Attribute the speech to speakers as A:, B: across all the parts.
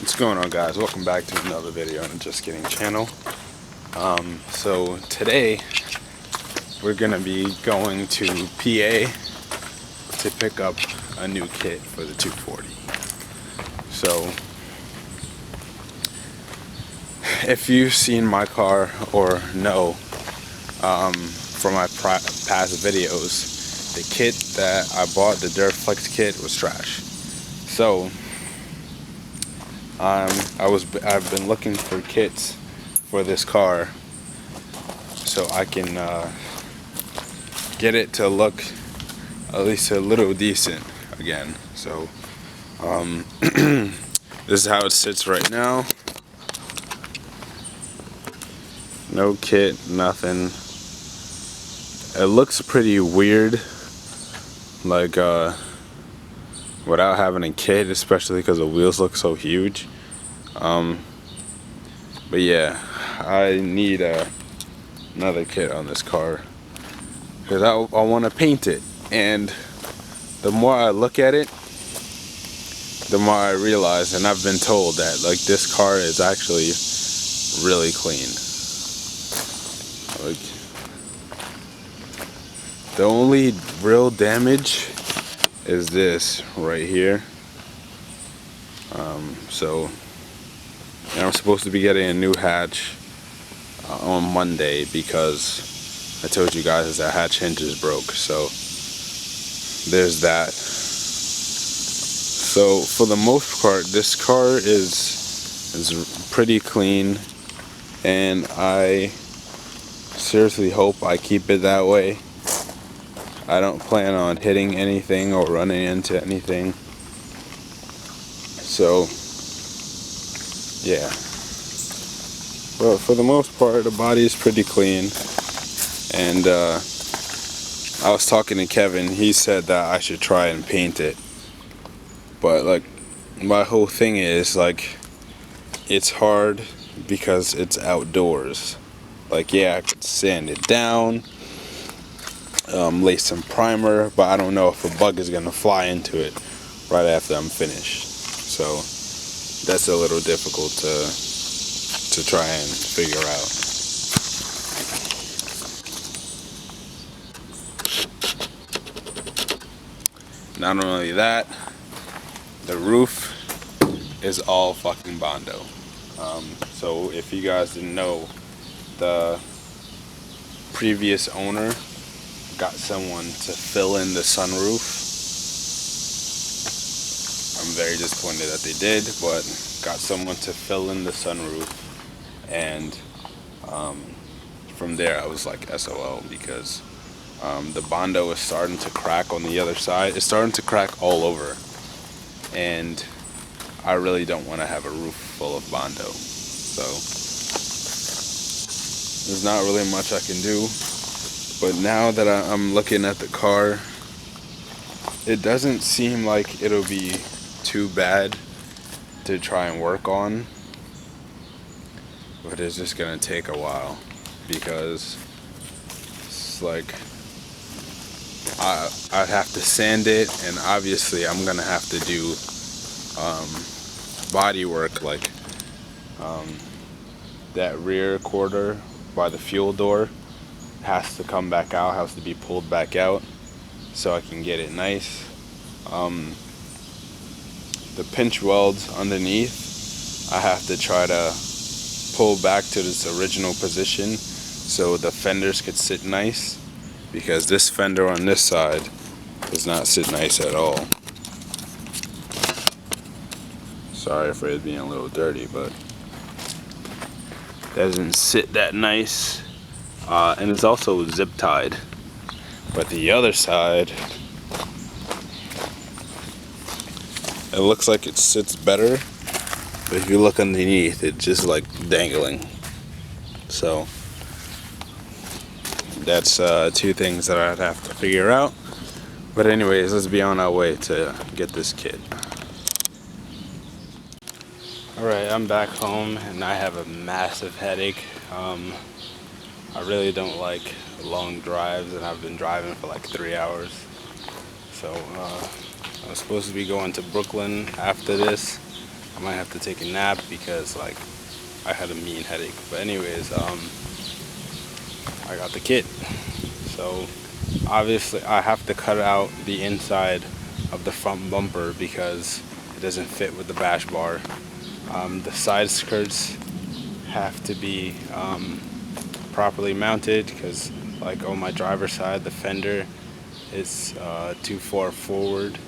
A: What's going on, guys? Welcome back to another video on the Just Kidding channel. So today we're gonna be going to PA to pick up a new kit for the 240. So if you've seen my car or know from my past videos, the kit that I bought, the Duraflex kit, was trash. So I've been looking for kits for this car so I can get it to look at least a little decent again. So this is how it sits right now. No kit, nothing. It looks pretty weird, like without having a kit, especially because the wheels look so huge. But yeah, I need another kit on this car because I want to paint it, and the more I look at it, the more I realize, and I've been told that like this car is actually really clean. Like, the only real damage is this right here. And I'm supposed to be getting a new hatch on Monday because I told you guys that hatch hinge is broke. So there's that. So for the most part, this car is pretty clean, and I seriously hope I keep it that way. I don't plan on hitting anything or running into anything. So yeah, but for the most part, the body is pretty clean. And I was talking to Kevin. He said that I should try and paint it, but like, my whole thing is like, it's hard because it's outdoors. Like, yeah, I could sand it down, lay some primer, but I don't know if a bug is gonna fly into it right after I'm finished. So that's a little difficult to try and figure out. Not only that, the roof is all fucking Bondo. So if you guys didn't know, the previous owner got someone to fill in the sunroof. I'm very disappointed that they did, but got someone to fill in the sunroof, and from there I was like SOL, because the Bondo is starting to crack on the other side. It's starting to crack all over, and I really don't want to have a roof full of Bondo. So there's not really much I can do. But now that I'm looking at the car, it doesn't seem like it'll be too bad to try and work on, but it's just gonna take a while, because it's like I have to sand it, and obviously I'm gonna have to do body work, like that rear quarter by the fuel door has to come back out, has to be pulled back out so I can get it nice. The pinch welds underneath, I have to try to pull back to its original position so the fenders could sit nice, because this fender on this side does not sit nice at all. Sorry for it being a little dirty, but it doesn't sit that nice. And it's also zip tied. But the other side, it looks like it sits better, but if you look underneath, it's just like dangling. So that's two things that I'd have to figure out. But anyways, let's be on our way to get this kit. Alright, I'm back home and I have a massive headache. I really don't like long drives, and I've been driving for like 3 hours. So I'm supposed to be going to Brooklyn after this, I might have to take a nap because like I had a mean headache. But anyways, I got the kit. So obviously I have to cut out the inside of the front bumper because it doesn't fit with the bash bar. The side skirts have to be properly mounted because like on my driver's side the fender is too far forward.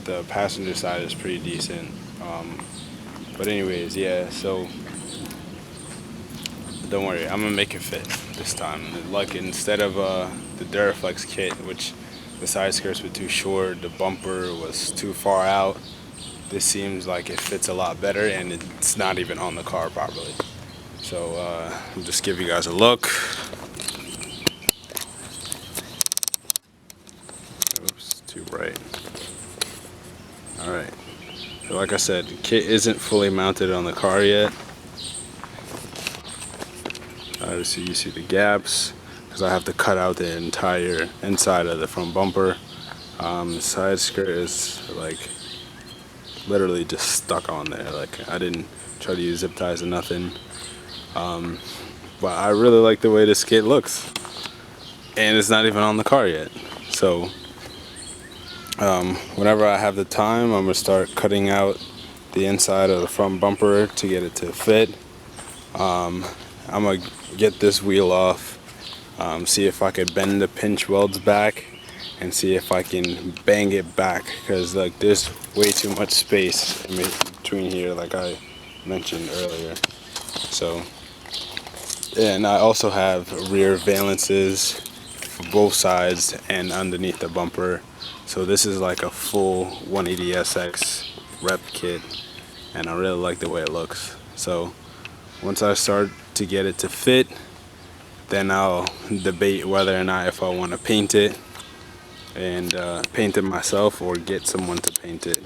A: The passenger side is pretty decent. But anyways, yeah, so don't worry, I'm gonna make it fit this time. Like instead of the Duraflex kit, which the side skirts were too short, the bumper was too far out, this seems like it fits a lot better and it's not even on the car properly. So I'll just give you guys a look. Oops, too bright. Alright, so like I said, the kit isn't fully mounted on the car yet. Obviously you see the gaps because I have to cut out the entire inside of the front bumper. The side skirt is like literally just stuck on there. Like I didn't try to use zip ties or nothing. But I really like the way this kit looks, and it's not even on the car yet. So whenever I have the time, I'm gonna start cutting out the inside of the front bumper to get it to fit. I'm gonna get this wheel off, see if I could bend the pinch welds back and see if I can bang it back, because like there's way too much space in between here like I mentioned earlier. So yeah, and I also have rear valances for both sides and underneath the bumper. So this is like a full 180SX rep kit and I really like the way it looks. So once I start to get it to fit, then I'll debate whether or not if I want to paint it and paint it myself or get someone to paint it.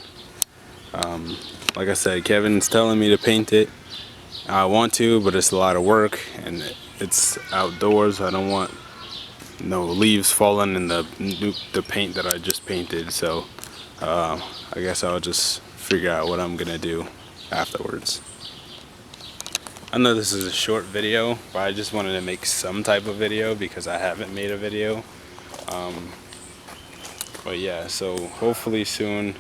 A: Like I said, Kevin's telling me to paint it. I want to, but it's a lot of work and it's outdoors. I don't want no leaves falling in the paint that I just painted. So I guess I'll just figure out what I'm gonna do afterwards. I know this is a short video, but I just wanted to make some type of video because I haven't made a video. But yeah, so hopefully soon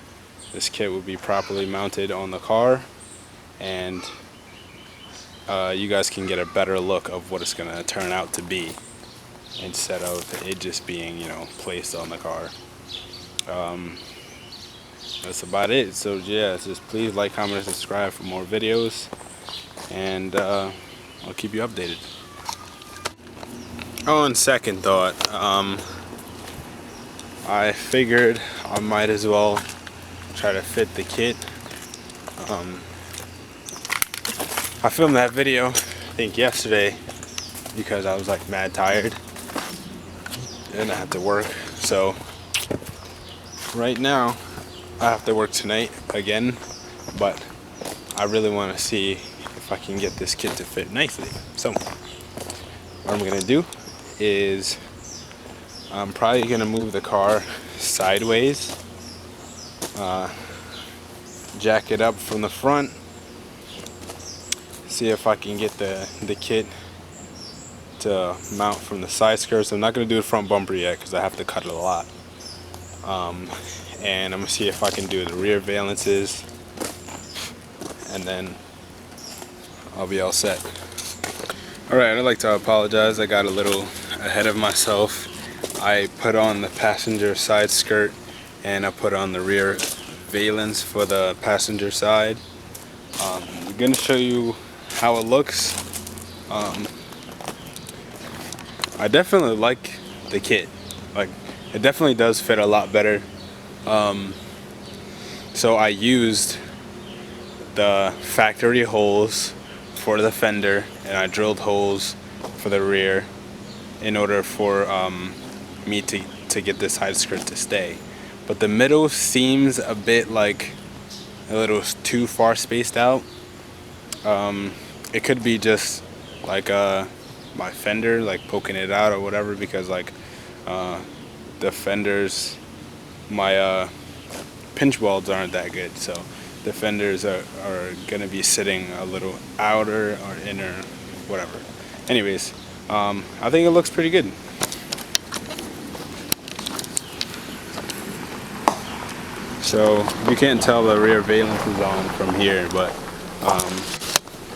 A: this kit will be properly mounted on the car and you guys can get a better look of what it's gonna turn out to be instead of it just being, you know, placed on the car. That's about it. So yeah, just please like, comment, and subscribe for more videos, and I'll keep you updated. On second thought, I figured I might as well try to fit the kit. I filmed that video I think yesterday because I was like mad tired and I had to work. So right now I have to work tonight again, but I really want to see if I can get this kit to fit nicely. So what I'm gonna do is I'm probably gonna move the car sideways, jack it up from the front, see if I can get the kit to mount from the side skirts. I'm not gonna do the front bumper yet because I have to cut it a lot. And I'm gonna see if I can do the rear valances, and then I'll be all set. Alright, I'd like to apologize. I got a little ahead of myself. I put on the passenger side skirt and I put on the rear valance for the passenger side. I'm gonna show you how it looks. I definitely like the kit. Like, it definitely does fit a lot better. So I used the factory holes for the fender and I drilled holes for the rear in order for me to get this side skirt to stay. But the middle seems a bit like a little too far spaced out. It could be just like my fender like poking it out or whatever, because like the fenders, my pinch welds aren't that good, so the fenders are gonna be sitting a little outer or inner, whatever. Anyways, I think it looks pretty good. So you can't tell the rear valence is on from here, but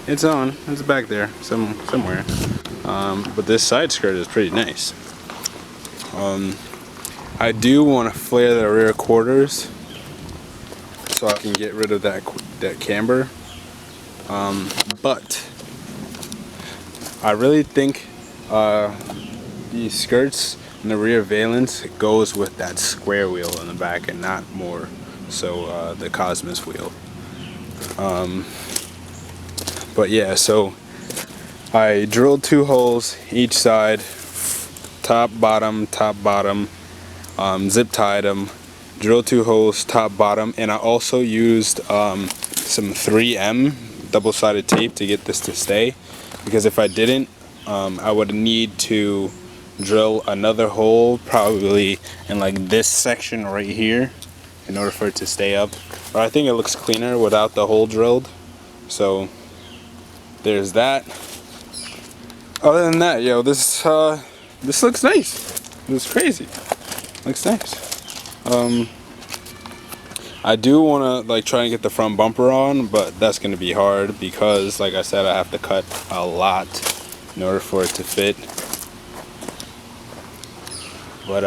A: it's on. It's back there somewhere. But this side skirt is pretty nice. I do want to flare the rear quarters so I can get rid of that camber. But I really think these skirts and the rear valence goes with that square wheel in the back and not more so the Cosmos wheel. But yeah, so I drilled 2 holes each side, top bottom, zip tied them, drilled 2 holes top bottom, and I also used some 3M double-sided tape to get this to stay, because if I didn't, I would need to drill another hole probably in like this section right here in order for it to stay up. But I think it looks cleaner without the hole drilled. So there's that. Other than that, yo, this looks nice. It's crazy. Looks nice. I do want to like try and get the front bumper on, but that's going to be hard because, like I said, I have to cut a lot in order for it to fit. But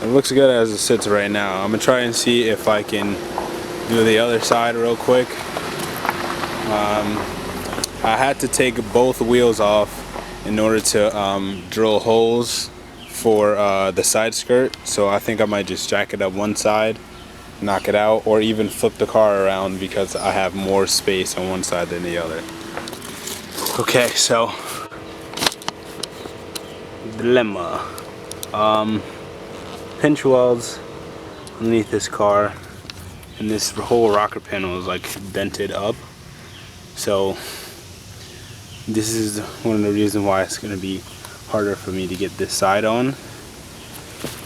A: it looks good as it sits right now. I'm gonna try and see if I can do the other side real quick. I had to take both wheels off in order to drill holes for the side skirt, so I think I might just jack it up one side, knock it out, or even flip the car around because I have more space on one side than the other. Okay, so dilemma. Pinch welds underneath this car, and this whole rocker panel is like dented up, so this is one of the reasons why it's going to be harder for me to get this side on.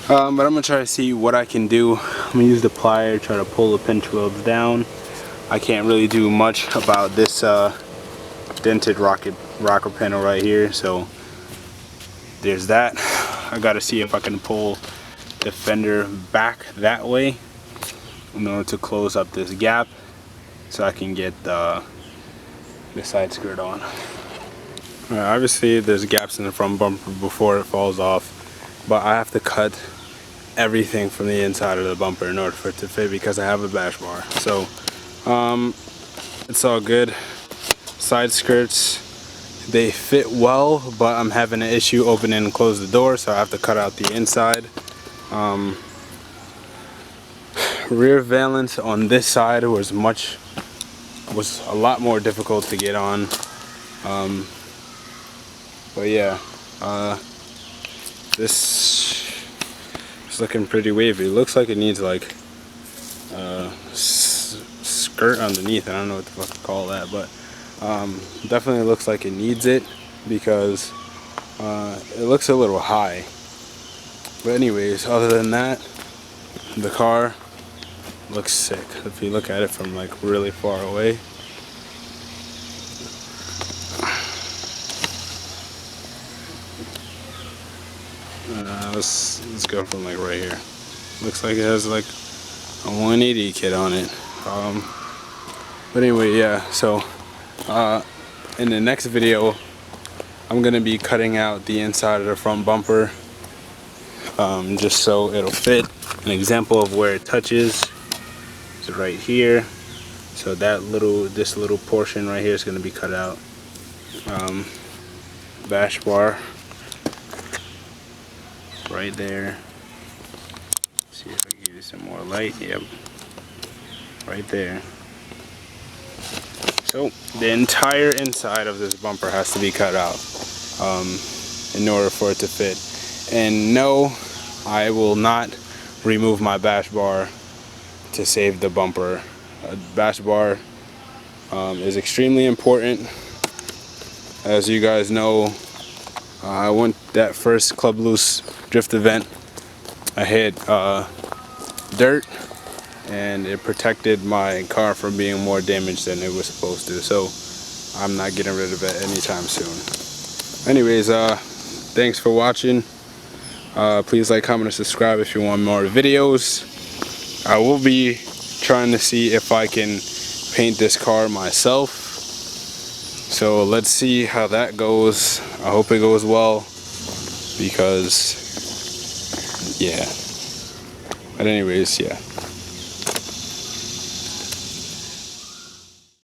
A: But I'm going to try to see what I can do. I'm going to use the plier, try to pull the pinch welds down. I can't really do much about this dented rocker panel right here, so there's that. I got to see if I can pull the fender back that way in order to close up this gap so I can get the side skirt on. Obviously there's gaps in the front bumper before it falls off, but I have to cut everything from the inside of the bumper in order for it to fit because I have a bash bar. So it's all good. Side skirts, they fit well, but I'm having an issue opening and close the door, so I have to cut out the inside. Rear valance on this side was a lot more difficult to get on. But yeah, this is looking pretty wavy. It looks like it needs like skirt underneath. I don't know what the fuck to call that, but definitely looks like it needs it because it looks a little high. But anyways, other than that, the car looks sick if you look at it from like really far away. Let's go from like right here. Looks like it has like a 180 kit on it. But anyway, yeah, so in the next video I'm gonna be cutting out the inside of the front bumper just so it'll fit. An example of where it touches is right here, so this little portion right here is going to be cut out. Bash bar right there. See if I can give you some more light. Yep, right there. So the entire inside of this bumper has to be cut out in order for it to fit. And no, I will not remove my bash bar to save the bumper. Bash bar is extremely important. As you guys know, I went that first Club Loose drift event. I hit dirt and it protected my car from being more damaged than it was supposed to, so I'm not getting rid of it anytime soon. Anyways, thanks for watching. Please like, comment, and subscribe if you want more videos. I will be trying to see if I can paint this car myself, so let's see how that goes. I hope it goes well, because yeah. But anyways, yeah.